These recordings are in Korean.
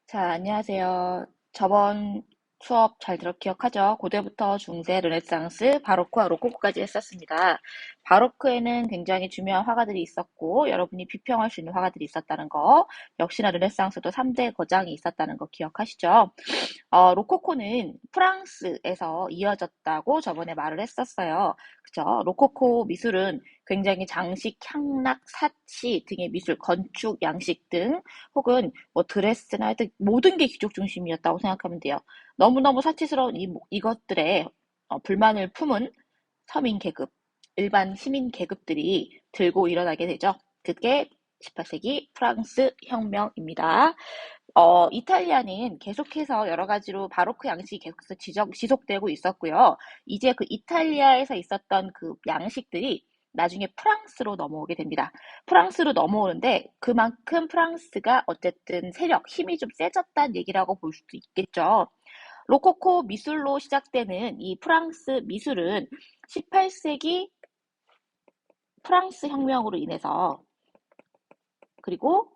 자, 안녕하세요. 저번 수업 잘 기억하죠? 고대부터 중세, 르네상스, 바로크와 로코코까지 했었습니다. 바로크에는 굉장히 중요한 화가들이 있었고, 여러분이 비평할 수 있는 화가들이 있었다는 거, 역시나 르네상스도 3대 거장이 있었다는 거 기억하시죠? 로코코는 프랑스에서 이어졌다고 저번에 말을 했었어요. 그죠? 로코코 미술은 굉장히 장식, 향락, 사치 등의 미술, 건축, 양식 등 혹은 뭐 드레스나 하여튼 모든 게 귀족 중심이었다고 생각하면 돼요. 너무너무 사치스러운 이것들에 불만을 품은 서민 계급, 일반 시민 계급들이 들고 일어나게 되죠. 그게 18세기 프랑스 혁명입니다. 이탈리아는 계속해서 여러 가지로 바로크 양식이 계속해서 지속되고 있었고요. 이제 그 이탈리아에서 있었던 그 양식들이 나중에 프랑스로 넘어오게 됩니다. 프랑스로 넘어오는데 그만큼 프랑스가 어쨌든 세력, 힘이 좀 세졌다는 얘기라고 볼 수도 있겠죠. 로코코 미술로 시작되는 이 프랑스 미술은 18세기 프랑스 혁명으로 인해서 그리고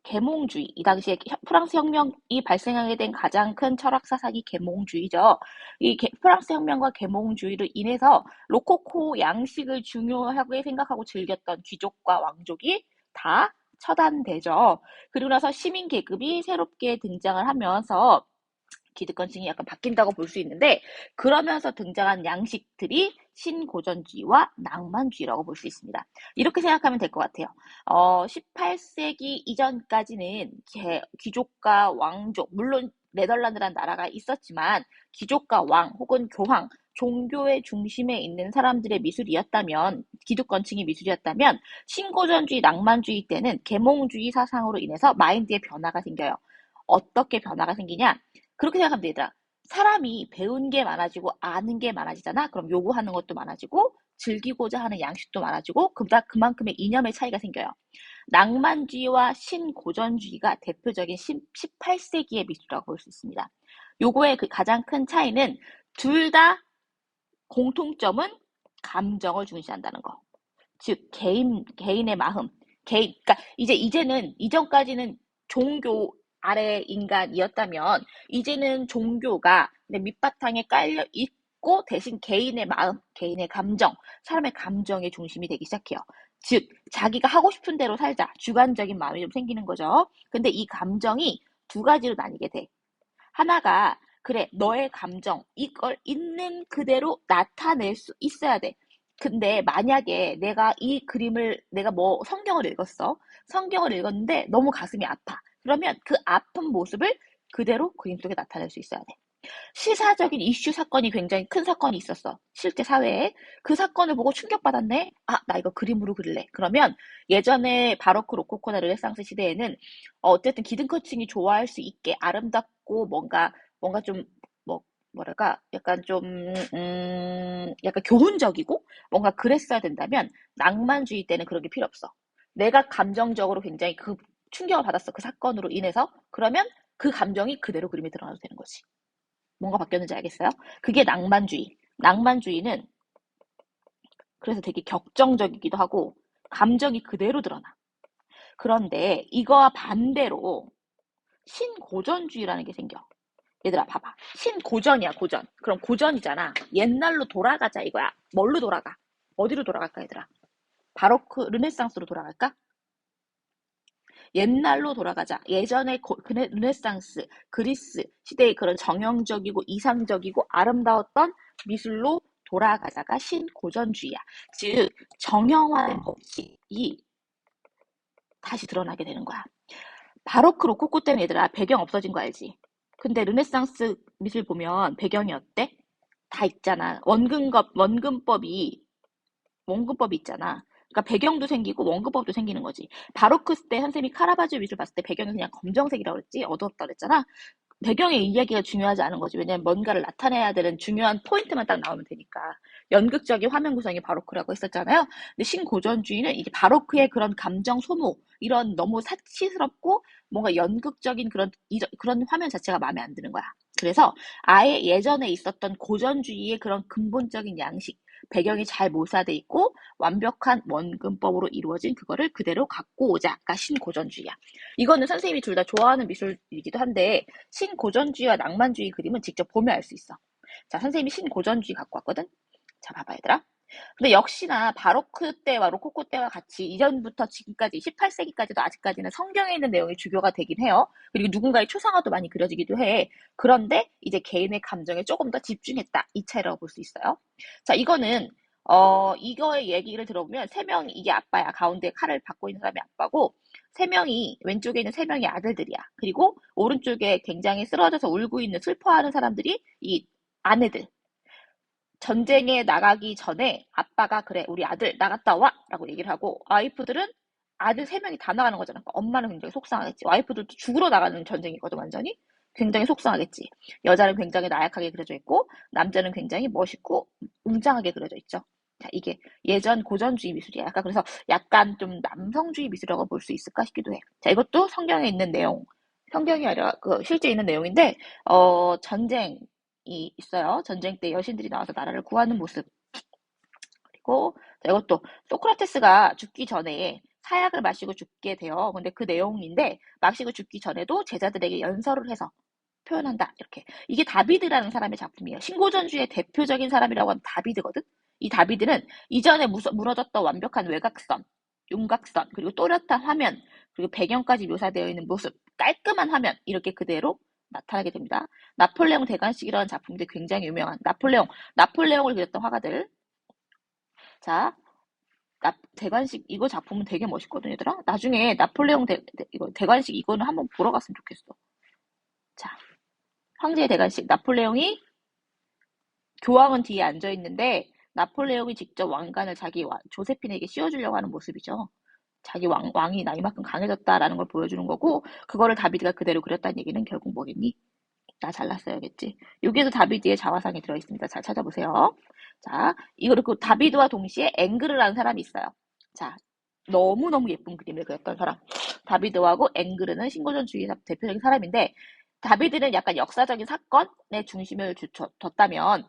계몽주의, 이 당시에 프랑스 혁명이 발생하게 된 가장 큰 철학 사상이 계몽주의죠. 프랑스 혁명과 계몽주의로 인해서 로코코 양식을 중요하게 생각하고 즐겼던 귀족과 왕족이 다 처단되죠. 그리고 나서 시민 계급이 새롭게 등장을 하면서 기득권층이 약간 바뀐다고 볼 수 있는데 그러면서 등장한 양식들이 신고전주의와 낭만주의라고 볼 수 있습니다. 이렇게 생각하면 될 것 같아요. 18세기 이전까지는 귀족과 왕족, 물론 네덜란드라는 나라가 있었지만 귀족과 왕 혹은 교황, 종교의 중심에 있는 사람들의 미술이었다면, 기득권층의 미술이었다면 신고전주의, 낭만주의 때는 계몽주의 사상으로 인해서 마인드의 변화가 생겨요. 어떻게 변화가 생기냐? 그렇게 생각하면 되더라. 사람이 배운 게 많아지고 아는 게 많아지잖아. 그럼 요구하는 것도 많아지고 즐기고자 하는 양식도 많아지고 그만큼의 이념의 차이가 생겨요. 낭만주의와 신고전주의가 대표적인 18세기의 미술이라고 볼 수 있습니다. 요거의 그 가장 큰 차이는 둘 다 공통점은 감정을 중시한다는 거. 즉 개인의 마음, 그러니까 이제는 이전까지는 종교 아래 인간이었다면 이제는 종교가 내 밑바탕에 깔려 있고 대신 개인의 마음, 개인의 감정, 사람의 감정의 중심이 되기 시작해요. 즉 자기가 하고 싶은 대로 살자, 주관적인 마음이 좀 생기는 거죠. 근데 이 감정이 두 가지로 나뉘게 돼. 하나가 그래 너의 감정 이걸 있는 그대로 나타낼 수 있어야 돼. 근데 만약에 내가 뭐 성경을 읽었어. 성경을 읽었는데 너무 가슴이 아파. 그러면 그 아픈 모습을 그대로 그림 속에 나타낼 수 있어야 돼. 시사적인 이슈 사건이 굉장히 큰 사건이 있었어. 실제 사회에. 그 사건을 보고 충격받았네? 아, 나 이거 그림으로 그릴래. 그러면 예전에 바로크, 로코코나 르네상스 시대에는 어쨌든 기득권층이 좋아할 수 있게 아름답고 뭔가 좀, 뭐랄까, 약간 좀, 약간 교훈적이고 뭔가 그랬어야 된다면 낭만주의 때는 그런 게 필요 없어. 내가 감정적으로 굉장히 그 충격을 받았어. 그 사건으로 인해서. 그러면 그 감정이 그대로 그림에 드러나도 되는 거지. 뭔가 바뀌었는지 알겠어요? 그게 낭만주의. 낭만주의는 그래서 되게 격정적이기도 하고 감정이 그대로 드러나. 그런데 이거와 반대로 신고전주의라는 게 생겨. 얘들아 봐봐. 신고전이야 고전. 그럼 고전이잖아. 옛날로 돌아가자 이거야. 뭘로 돌아가? 어디로 돌아갈까 얘들아? 바로크 르네상스로 돌아갈까? 옛날로 돌아가자. 예전의 르네상스, 그리스 시대의 그런 정형적이고 이상적이고 아름다웠던 미술로 돌아가자가 신고전주의야. 즉 정형화된 법칙이 다시 드러나게 되는 거야. 바로크 로코코 때는 얘들아 배경 없어진 거 알지? 근데 르네상스 미술 보면 배경이 어때? 다 있잖아. 원근법이 있잖아. 그러니까 배경도 생기고 원근법도 생기는 거지. 바로크 때 선생님이 카라바조 미술 봤을 때 배경이 그냥 검정색이라고 그랬지? 어두웠다 그랬잖아. 배경의 이야기가 중요하지 않은 거지. 왜냐면 뭔가를 나타내야 되는 중요한 포인트만 딱 나오면 되니까. 연극적인 화면 구성이 바로크라고 했었잖아요. 근데 신고전주의는 이제 바로크의 그런 감정 소모, 이런 너무 사치스럽고 뭔가 연극적인 그런 화면 자체가 마음에 안 드는 거야. 그래서 아예 예전에 있었던 고전주의의 그런 근본적인 양식, 배경이 잘 묘사돼 있고 완벽한 원근법으로 이루어진 그거를 그대로 갖고 오자가 신고전주의야. 이거는 선생님이 둘 다 좋아하는 미술이기도 한데 신고전주의와 낭만주의 그림은 직접 보면 알 수 있어. 자, 선생님이 신고전주의 갖고 왔거든. 자, 봐봐 얘들아. 근데 역시나 바로크 때와 로코코 때와 같이 이전부터 지금까지 18세기까지도 아직까지는 성경에 있는 내용이 주교가 되긴 해요. 그리고 누군가의 초상화도 많이 그려지기도 해. 그런데 이제 개인의 감정에 조금 더 집중했다. 이 차이라고 볼 수 있어요. 자, 이거는 이거의 얘기를 들어보면 세 명이 이게 아빠야. 가운데 칼을 받고 있는 사람이 아빠고 세 명이 왼쪽에 있는 세 명이 아들들이야. 그리고 오른쪽에 굉장히 쓰러져서 울고 있는 슬퍼하는 사람들이 이 아내들. 전쟁에 나가기 전에 아빠가 그래 우리 아들 나갔다 와 라고 얘기를 하고 와이프들은 아들 세 명이 다 나가는 거잖아. 그러니까 엄마는 굉장히 속상하겠지. 와이프들도 죽으러 나가는 전쟁이거든 완전히. 굉장히 속상하겠지. 여자는 굉장히 나약하게 그려져 있고 남자는 굉장히 멋있고 웅장하게 그려져 있죠. 자, 이게 예전 고전주의 미술이야. 약간 그래서 약간 좀 남성주의 미술이라고 볼 수 있을까 싶기도 해. 자, 이것도 성경에 있는 내용. 성경이 아니라 그 실제 있는 내용인데 전쟁 있어요. 전쟁 때 여신들이 나와서 나라를 구하는 모습. 그리고 이것도 소크라테스가 죽기 전에 사약을 마시고 죽게 돼요. 근데 그 내용인데 마시고 죽기 전에도 제자들에게 연설을 해서 표현한다. 이렇게. 이게 다비드라는 사람의 작품이에요. 신고전주의 대표적인 사람이라고 하면 다비드거든. 이 다비드는 이전에 무너졌던 완벽한 외곽선, 윤곽선, 그리고 또렷한 화면, 그리고 배경까지 묘사되어 있는 모습, 깔끔한 화면 이렇게 그대로 나타나게 됩니다. 나폴레옹 대관식이라는 작품도 굉장히 유명한 나폴레옹을 그렸던 화가들. 자, 대관식 이거 작품은 되게 멋있거든 얘들아. 나중에 나폴레옹 이거 대관식 이거는 한번 보러 갔으면 좋겠어. 자, 황제의 대관식 나폴레옹이 교황은 뒤에 앉아 있는데 나폴레옹이 직접 왕관을 자기 조세핀에게 씌워주려고 하는 모습이죠. 자기 왕이 나 이만큼 강해졌다라는 걸 보여주는 거고 그거를 다비드가 그대로 그렸다는 얘기는 결국 뭐겠니? 나 잘났어야겠지. 여기에도 다비드의 자화상이 들어있습니다. 잘 찾아보세요. 자, 이거 그리고 다비드와 동시에 앵그르라는 사람이 있어요. 자, 너무너무 예쁜 그림을 그렸던 사람. 다비드하고 앵그르는 신고전주의 대표적인 사람인데 다비드는 약간 역사적인 사건에 중심을 뒀다면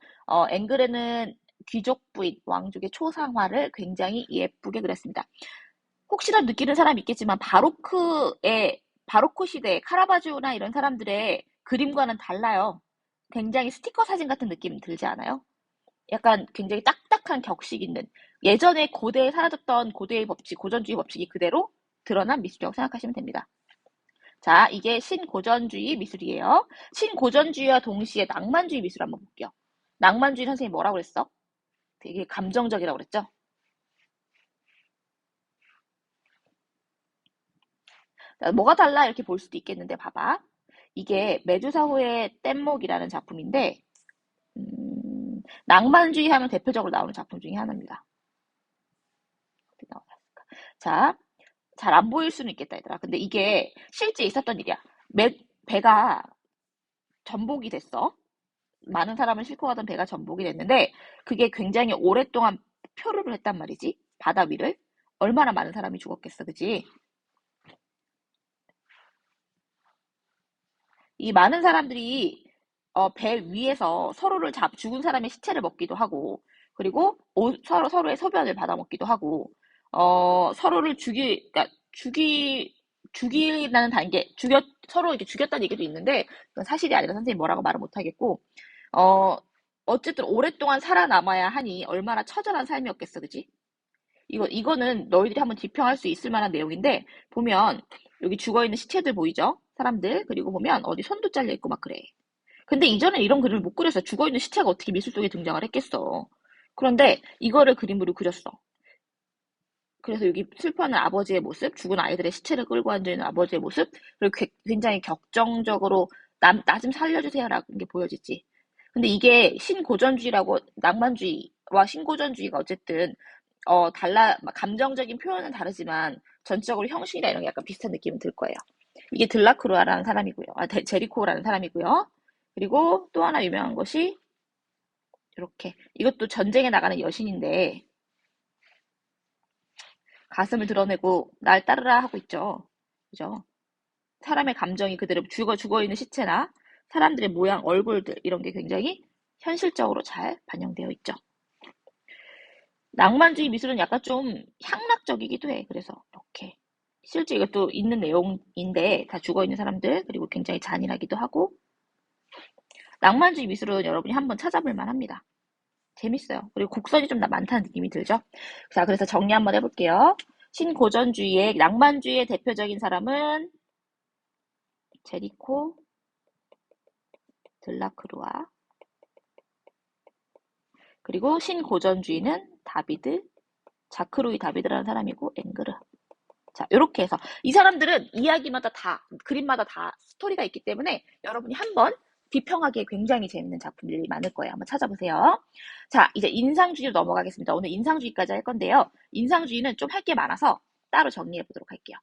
앵그르는 귀족 부인, 왕족의 초상화를 굉장히 예쁘게 그렸습니다. 혹시나 느끼는 사람이 있겠지만 바로크 시대 카라바조나 이런 사람들의 그림과는 달라요. 굉장히 스티커 사진 같은 느낌 들지 않아요? 약간 굉장히 딱딱한 격식 있는 예전에 고대에 사라졌던 고대의 법칙, 고전주의 법칙이 그대로 드러난 미술이라고 생각하시면 됩니다. 자, 이게 신고전주의 미술이에요. 신고전주의와 동시에 낭만주의 미술 한번 볼게요. 낭만주의 선생님이 뭐라고 그랬어? 되게 감정적이라고 그랬죠? 자, 뭐가 달라 이렇게 볼 수도 있겠는데 봐봐. 이게 메두사호의 뗏목이라는 작품인데 낭만주의 하면 대표적으로 나오는 작품 중에 하나입니다. 자, 잘 안 보일 수는 있겠다 얘들아. 근데 이게 실제 있었던 일이야. 배가 전복이 됐어. 많은 사람을 싣고 가던 배가 전복이 됐는데 그게 굉장히 오랫동안 표류를 했단 말이지. 바다 위를. 얼마나 많은 사람이 죽었겠어. 그지? 이 많은 사람들이 배 위에서 죽은 사람의 시체를 먹기도 하고 그리고 서로의 소변을 받아 먹기도 하고 서로를 그러니까 죽이라는 단계 서로 이렇게 죽였다는 얘기도 있는데 그건 사실이 아니라 선생님이 뭐라고 말을 못 하겠고 어 어쨌든 오랫동안 살아남아야 하니 얼마나 처절한 삶이었겠어. 그지? 이거는 너희들이 한번 비평할 수 있을 만한 내용인데, 보면, 여기 죽어있는 시체들 보이죠? 사람들. 그리고 보면, 어디 손도 잘려있고 막 그래. 근데 이전에 이런 그림을 못 그렸어. 죽어있는 시체가 어떻게 미술 속에 등장을 했겠어. 그런데, 이거를 그림으로 그렸어. 그래서 여기 슬퍼하는 아버지의 모습, 죽은 아이들의 시체를 끌고 앉아있는 아버지의 모습, 그리고 굉장히 격정적으로, 나 좀 살려주세요라는 게 보여지지. 근데 이게 신고전주의라고, 낭만주의와 신고전주의가 어쨌든 감정적인 표현은 다르지만 전적으로 형식이나 이런 게 약간 비슷한 느낌은 들 거예요. 이게 들라크루아라는 사람이고요. 제리코라는 사람이고요. 그리고 또 하나 유명한 것이 이렇게 이것도 전쟁에 나가는 여신인데 가슴을 드러내고 날 따르라 하고 있죠. 그죠? 사람의 감정이 그대로 죽어 있는 시체나 사람들의 모양, 얼굴들 이런 게 굉장히 현실적으로 잘 반영되어 있죠. 낭만주의 미술은 약간 좀 향락적이기도 해. 그래서 이렇게 실제 이것도 있는 내용인데 다 죽어있는 사람들 그리고 굉장히 잔인하기도 하고 낭만주의 미술은 여러분이 한번 찾아볼 만합니다. 재밌어요. 그리고 곡선이 좀 많다는 느낌이 들죠? 자, 그래서 정리 한번 해볼게요. 신고전주의의 낭만주의의 대표적인 사람은 제리코 들라크루아 그리고 신고전주의는 다비드 자크로이 다비드라는 사람이고 앵그르. 자, 이렇게 해서 이 사람들은 이야기마다 다 그림마다 다 스토리가 있기 때문에 여러분이 한번 비평하기에 굉장히 재밌는 작품들이 많을 거예요. 한번 찾아보세요. 자, 이제 인상주의로 넘어가겠습니다. 오늘 인상주의까지 할 건데요. 인상주의는 좀 할 게 많아서 따로 정리해 보도록 할게요.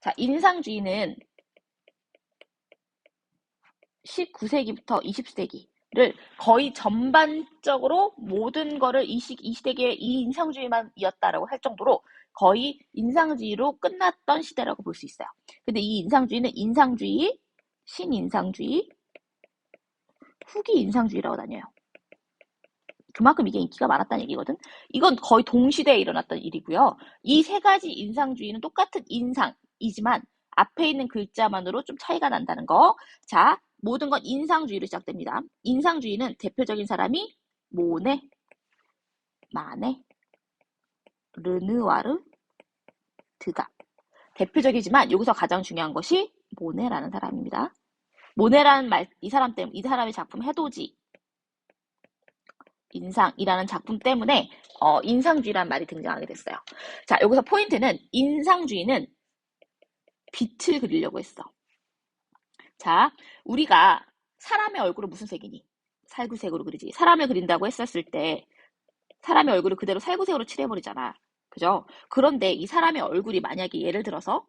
자, 인상주의는 19세기부터 20세기를 거의 전반적으로 모든 거를 이 시대에 이 인상주의만이었다라고 할 정도로 거의 인상주의로 끝났던 시대라고 볼 수 있어요. 근데 이 인상주의는 인상주의, 신인상주의, 후기 인상주의라고 나뉘어요. 그만큼 이게 인기가 많았다는 얘기거든. 이건 거의 동시대에 일어났던 일이고요. 이 세 가지 인상주의는 똑같은 인상이지만 앞에 있는 글자만으로 좀 차이가 난다는 거. 자, 모든 건 인상주의로 시작됩니다. 인상주의는 대표적인 사람이 모네, 마네, 르누아르, 드가. 대표적이지만 여기서 가장 중요한 것이 모네라는 사람입니다. 모네라는 말, 이 사람의 작품 해돋이, 인상이라는 작품 때문에 인상주의라는 말이 등장하게 됐어요. 자, 여기서 포인트는 인상주의는 빛을 그리려고 했어. 자, 우리가 사람의 얼굴은 무슨 색이니? 살구색으로 그리지. 사람을 그린다고 했었을 때 사람의 얼굴을 그대로 살구색으로 칠해버리잖아. 그죠? 그런데 이 사람의 얼굴이 만약에 예를 들어서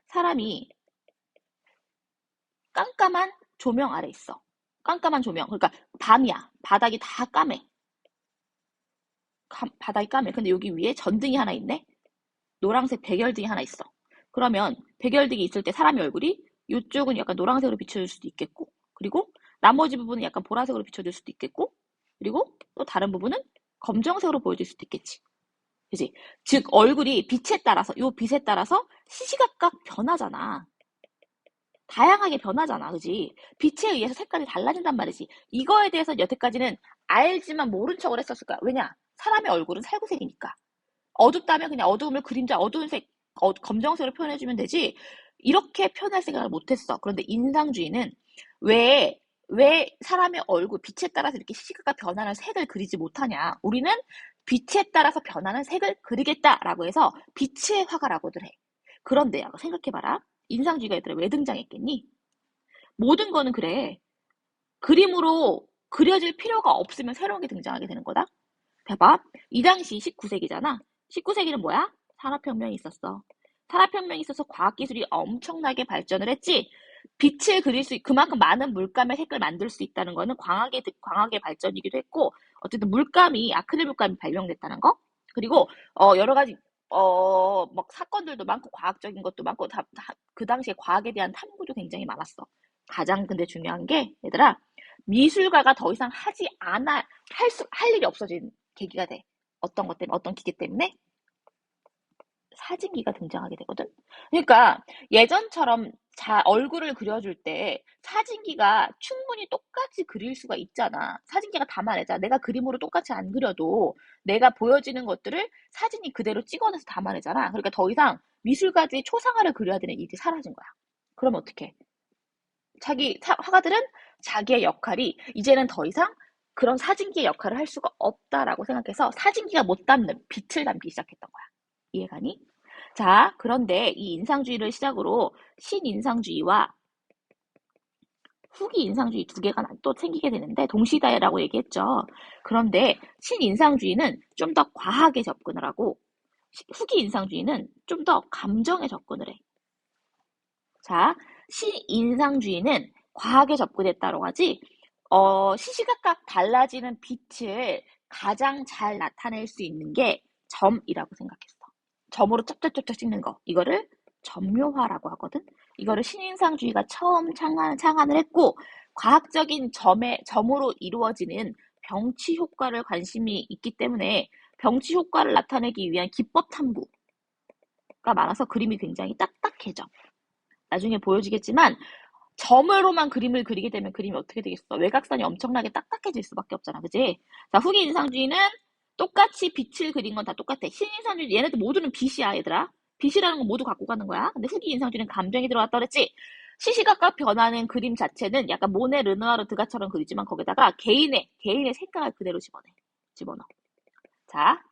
사람이 깜깜한 조명 아래 있어. 깜깜한 조명. 그러니까 밤이야. 바닥이 다 까매. 바닥이 까매. 근데 여기 위에 전등이 하나 있네? 노란색 백열등이 하나 있어. 그러면 백열등이 있을 때 사람의 얼굴이 이쪽은 약간 노란색으로 비춰질 수도 있겠고 그리고 나머지 부분은 약간 보라색으로 비춰질 수도 있겠고 그리고 또 다른 부분은 검정색으로 보여질 수도 있겠지. 그지? 즉 얼굴이 빛에 따라서 요 빛에 따라서 시시각각 변하잖아. 다양하게 변하잖아. 그지? 빛에 의해서 색깔이 달라진단 말이지. 이거에 대해서 여태까지는 알지만 모른 척을 했었을 거야. 왜냐? 사람의 얼굴은 살구색이니까. 어둡다면 그냥 어두움을 그림자 어두운 색, 검정색으로 표현해주면 되지. 이렇게 표현할 생각을 못했어. 그런데 인상주의는 왜 사람의 얼굴, 빛에 따라서 이렇게 시시각각 변하는 색을 그리지 못하냐. 우리는 빛에 따라서 변하는 색을 그리겠다라고 해서 빛의 화가라고들 해. 그런데 생각해봐라. 인상주의가 얘들아 왜 등장했겠니? 모든 거는 그래. 그림으로 그려질 필요가 없으면 새로운 게 등장하게 되는 거다. 봐봐. 이 당시 19세기잖아. 19세기는 뭐야? 산업혁명이 있었어. 산업혁명이 있어서 과학기술이 엄청나게 발전을 했지. 빛을 그릴 수, 그만큼 많은 물감의 색을 만들 수 있다는 거는 광학의 발전이기도 했고, 어쨌든 아크릴 물감이 발명됐다는 거. 그리고, 여러 가지, 막 사건들도 많고, 과학적인 것도 많고, 그 당시에 과학에 대한 탐구도 굉장히 많았어. 가장 근데 중요한 게, 얘들아, 미술가가 더 이상 할 일이 없어진 계기가 돼. 어떤 것 때문에, 어떤 기계 때문에? 사진기가 등장하게 되거든. 그러니까 예전처럼 얼굴을 그려줄 때 사진기가 충분히 똑같이 그릴 수가 있잖아. 사진기가 담아내자. 내가 그림으로 똑같이 안 그려도 내가 보여지는 것들을 사진이 그대로 찍어내서 담아내잖아. 그러니까 더 이상 미술가들이 초상화를 그려야 되는 일이 사라진 거야. 그럼 어떡해? 화가들은 자기의 역할이 이제는 더 이상 그런 사진기의 역할을 할 수가 없다라고 생각해서 사진기가 못 담는 빛을 담기 시작했던 거야. 이해가니? 자, 그런데 이 인상주의를 시작으로 신인상주의와 후기 인상주의 두 개가 또 생기게 되는데 동시다라고 얘기했죠. 그런데 신인상주의는 좀 더 과하게 접근을 하고 후기 인상주의는 좀 더 감정에 접근을 해. 자, 신인상주의는 과하게 접근했다고 하지 시시각각 달라지는 빛을 가장 잘 나타낼 수 있는 게 점이라고 생각했어. 점으로 쩍쩍쩍쩍 찍는 거. 이거를 점묘화라고 하거든. 이거를 신인상주의가 처음 창안을 했고 과학적인 점으로 이루어지는 병치 효과를 관심이 있기 때문에 병치 효과를 나타내기 위한 기법 탐구가 많아서 그림이 굉장히 딱딱해져. 나중에 보여지겠지만 점으로만 그림을 그리게 되면 그림이 어떻게 되겠어? 외곽선이 엄청나게 딱딱해질 수밖에 없잖아. 그지? 자, 후기 인상주의는 똑같이 빛을 그린 건 다 똑같아. 신인상주의, 얘네들 모두는 빛이야, 얘들아. 빛이라는 건 모두 갖고 가는 거야. 근데 후기 인상주의는 감정이 들어갔다 그랬지? 시시각각 변하는 그림 자체는 약간 모네, 르누아르, 드가처럼 그리지만 거기다가 개인의 색깔을 그대로 집어넣어. 자,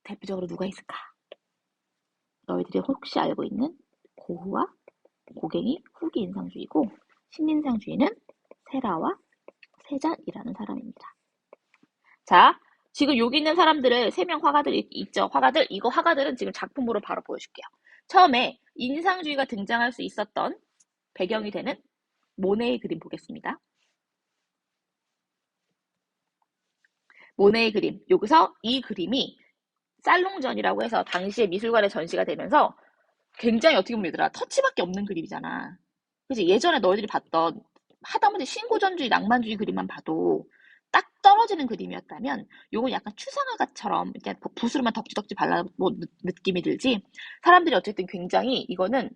대표적으로 누가 있을까? 너희들이 혹시 알고 있는 고흐와 고갱이 후기 인상주의고, 신인상주의는 세라와 세잔이라는 사람입니다. 자, 지금 여기 있는 사람들을 3명 화가들 있죠? 화가들, 이거 화가들은 지금 작품으로 바로 보여줄게요. 처음에 인상주의가 등장할 수 있었던 배경이 되는 모네의 그림 보겠습니다. 모네의 그림. 여기서 이 그림이 살롱전이라고 해서 당시에 미술관에 전시가 되면서 굉장히 어떻게 보면 얘들아 터치밖에 없는 그림이잖아. 그치? 예전에 너희들이 봤던 하다못해 신고전주의, 낭만주의 그림만 봐도 딱 떨어지는 그림이었다면 요건 약간 추상화가처럼 이렇게 붓으로만 덕지덕지 발라 뭐 느낌이 들지. 사람들이 어쨌든 굉장히 이거는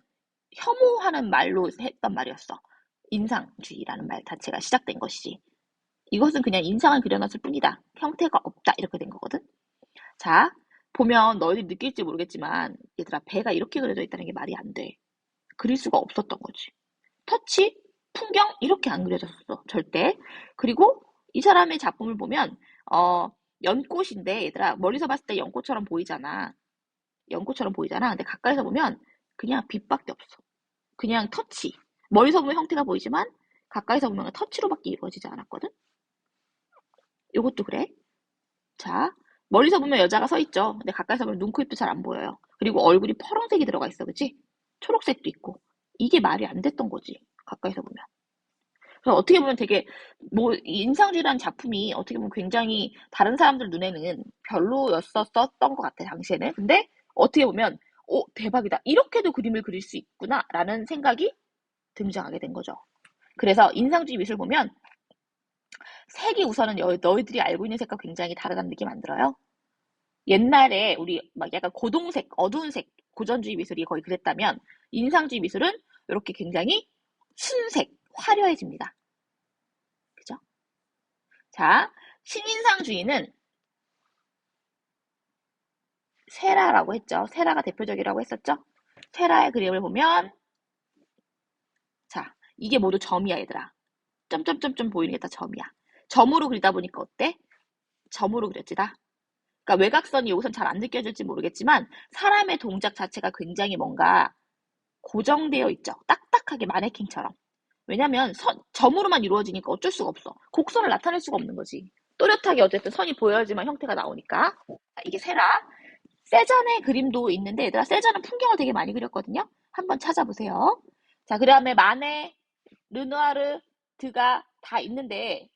혐오하는 말로 했던 말이었어. 인상주의라는 말 자체가 시작된 것이. 이것은 그냥 인상을 그려놨을 뿐이다. 형태가 없다. 이렇게 된 거거든. 자, 보면 너희들이 느낄지 모르겠지만 얘들아 배가 이렇게 그려져 있다는 게 말이 안 돼. 그릴 수가 없었던 거지. 터치, 풍경 이렇게 안 그려졌어. 절대. 그리고 이 사람의 작품을 보면 연꽃인데 얘들아 멀리서 봤을 때 연꽃처럼 보이잖아. 연꽃처럼 보이잖아. 근데 가까이서 보면 그냥 빛밖에 없어. 그냥 터치. 멀리서 보면 형태가 보이지만 가까이서 보면 터치로밖에 이루어지지 않았거든. 이것도 그래. 자, 멀리서 보면 여자가 서 있죠. 근데 가까이서 보면 눈, 코, 입도 잘 안 보여요. 그리고 얼굴이 파란색이 들어가 있어. 그치? 초록색도 있고. 이게 말이 안 됐던 거지. 가까이서 보면. 그래서 어떻게 보면 되게 뭐 인상주의라는 작품이 어떻게 보면 굉장히 다른 사람들 눈에는 별로였었던 것 같아 당시에는. 근데 어떻게 보면 대박이다. 이렇게도 그림을 그릴 수 있구나라는 생각이 등장하게 된 거죠. 그래서 인상주의 미술 보면 색이 우선은 너희들이 알고 있는 색과 굉장히 다르다는 느낌 안 들어요? 옛날에 우리 막 약간 고동색, 어두운 색 고전주의 미술이 거의 그랬다면 인상주의 미술은 이렇게 굉장히 순색, 화려해집니다. 그죠? 자, 신인상주의는 세라라고 했죠. 세라가 대표적이라고 했었죠. 세라의 그림을 보면 자, 이게 모두 점이야, 얘들아. 점점점점 보이는 게 다 점이야. 점으로 그리다 보니까 어때? 점으로 그렸지, 다. 그러니까 외곽선이 여기선 잘 안 느껴질지 모르겠지만 사람의 동작 자체가 굉장히 뭔가 고정되어 있죠. 딱딱하게 마네킹처럼. 왜냐면 점으로만 이루어지니까 어쩔 수가 없어. 곡선을 나타낼 수가 없는 거지. 또렷하게 어쨌든 선이 보여야지만 형태가 나오니까. 이게 세라. 세잔의 그림도 있는데 얘들아 세잔은 풍경을 되게 많이 그렸거든요. 한번 찾아보세요. 자, 그 다음에 마네, 르누아르, 드가 다 있는데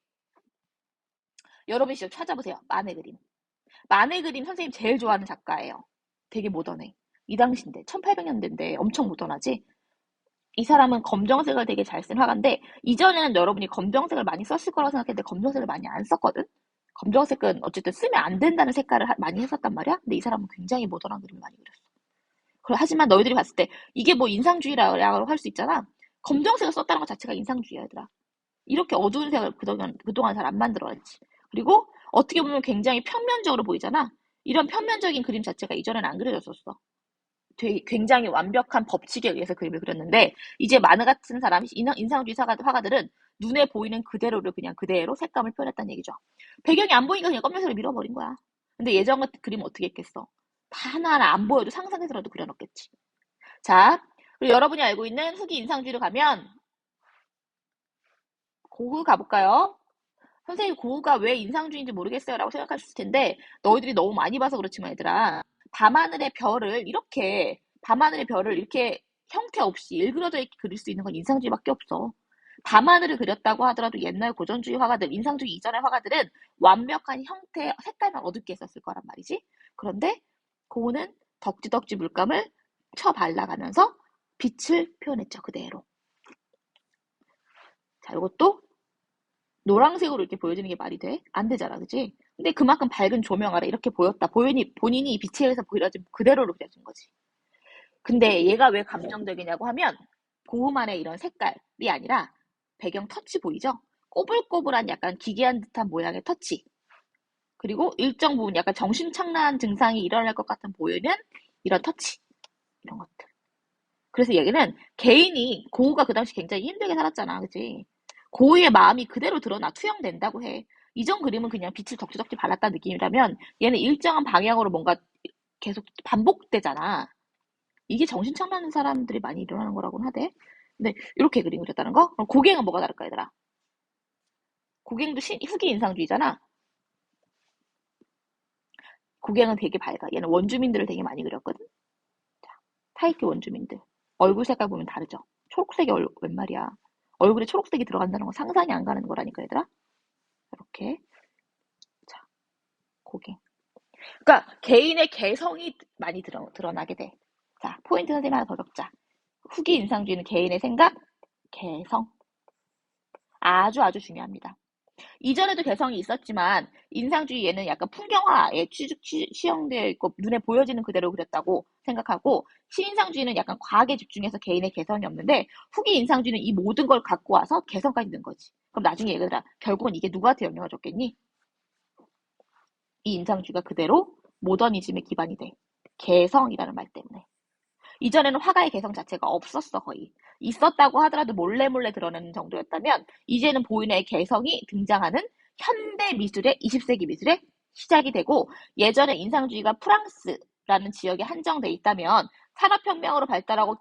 여러분이 직접 찾아보세요. 마네 그림. 마네 그림 선생님 제일 좋아하는 작가예요. 되게 모던해. 이 당시인데 1800년대인데 엄청 모던하지? 이 사람은 검정색을 되게 잘 쓴 화가인데 이전에는 여러분이 검정색을 많이 썼을 거라고 생각했는데 검정색을 많이 안 썼거든? 검정색은 어쨌든 쓰면 안 된다는 색깔을 많이 했었단 말이야? 근데 이 사람은 굉장히 모던한 그림을 많이 그렸어. 하지만 너희들이 봤을 때 이게 뭐 인상주의라고 할 수 있잖아. 검정색을 썼다는 것 자체가 인상주의야, 얘들아. 이렇게 어두운 색을 그동안 잘 안 만들어냈지. 그리고 어떻게 보면 굉장히 평면적으로 보이잖아. 이런 평면적인 그림 자체가 이전에는 안 그려졌었어. 되게 굉장히 완벽한 법칙에 의해서 그림을 그렸는데 이제 마느 같은 사람, 인상주의 화가들은 눈에 보이는 그대로를 그냥 그대로 색감을 표현했다는 얘기죠. 배경이 안 보이니까 그냥 검정색을 밀어버린 거야. 근데 예전 같은 그림 어떻게 했겠어? 다 하나하나 안 보여도 상상해서라도 그려놓겠지. 자, 그리고 여러분이 알고 있는 후기 인상주의로 가면 고흐 가볼까요? 선생님 고흐가 왜 인상주의인지 모르겠어요 라고 생각하실 텐데 너희들이 너무 많이 봐서 그렇지만 얘들아 밤하늘의 별을 이렇게 형태 없이 일그러져 있게 그릴 수 있는 건 인상주의밖에 없어. 밤하늘을 그렸다고 하더라도 옛날 고전주의 화가들, 인상주의 이전의 화가들은 완벽한 형태, 색깔만 어둡게 썼을 거란 말이지. 그런데 고흐는 덕지덕지 물감을 쳐 발라가면서 빛을 표현했죠, 그대로. 자, 이것도 노란색으로 이렇게 보여지는 게 말이 돼? 안 되잖아, 그치? 근데 그만큼 밝은 조명 아래 이렇게 보였다. 본인이 빛에 의해서 보여진 그대로로 그려진 거지. 근데 얘가 왜 감정적이냐고 하면 고흐만의 이런 색깔이 아니라 배경 터치 보이죠? 꼬불꼬불한 약간 기괴한 듯한 모양의 터치. 그리고 일정 부분 약간 정신착란 증상이 일어날 것 같은 보이는 이런 터치. 이런 것들. 그래서 얘기는 개인이 고흐가 그 당시 굉장히 힘들게 살았잖아. 그치? 고흐의 마음이 그대로 드러나 투영된다고 해. 이전 그림은 그냥 빛을 덕지덕지 발랐다는 느낌이라면 얘는 일정한 방향으로 뭔가 계속 반복되잖아. 이게 정신착란한 사람들이 많이 일어나는 거라고는 하대. 근데 이렇게 그림 그렸다는 거? 그럼 고갱은 뭐가 다를까, 얘들아? 고갱도 후기 인상주의잖아. 고갱은 되게 밝아. 얘는 원주민들을 되게 많이 그렸거든. 자, 타이키 원주민들. 얼굴 색깔 보면 다르죠? 초록색이 웬 말이야. 얼굴에 초록색이 들어간다는 건 상상이 안 가는 거라니까, 얘들아. 이렇게. 자, 고갱. 그러니까 개인의 개성이 많이 드러나게 돼. 자, 포인트 선생님 하나 더 적자. 후기 인상주의는 개인의 생각, 개성. 아주 아주 중요합니다. 이전에도 개성이 있었지만 인상주의 얘는 약간 풍경화에 취형되어 있고 눈에 보여지는 그대로 그렸다고 생각하고 신인상주의는 약간 과하게 집중해서 개인의 개성이 없는데 후기 인상주의는 이 모든 걸 갖고 와서 개성까지 넣은 거지. 그럼 나중에 얘들아 결국은 이게 누구한테 영향을 줬겠니? 이 인상주의가 그대로 모더니즘의 기반이 돼. 개성이라는 말 때문에. 이전에는 화가의 개성 자체가 없었어, 거의. 있었다고 하더라도 몰래 드러내는 정도였다면, 이제는 보이는 개성이 등장하는 현대 미술의, 20세기 미술의 시작이 되고, 예전에 인상주의가 프랑스라는 지역에 한정돼 있다면, 산업혁명으로 발달하고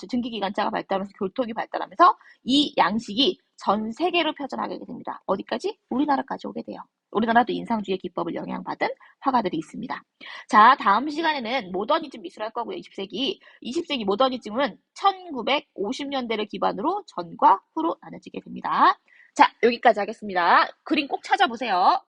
증기기관차가 발달하면서 교통이 발달하면서 이 양식이 전 세계로 펴져나가게 됩니다. 어디까지? 우리나라까지 오게 돼요. 우리나라도 인상주의의 기법을 영향받은 화가들이 있습니다. 자, 다음 시간에는 모더니즘 미술 할 거고요. 20세기 모더니즘은 1950년대를 기반으로 전과 후로 나눠지게 됩니다. 자, 여기까지 하겠습니다. 그림 꼭 찾아보세요.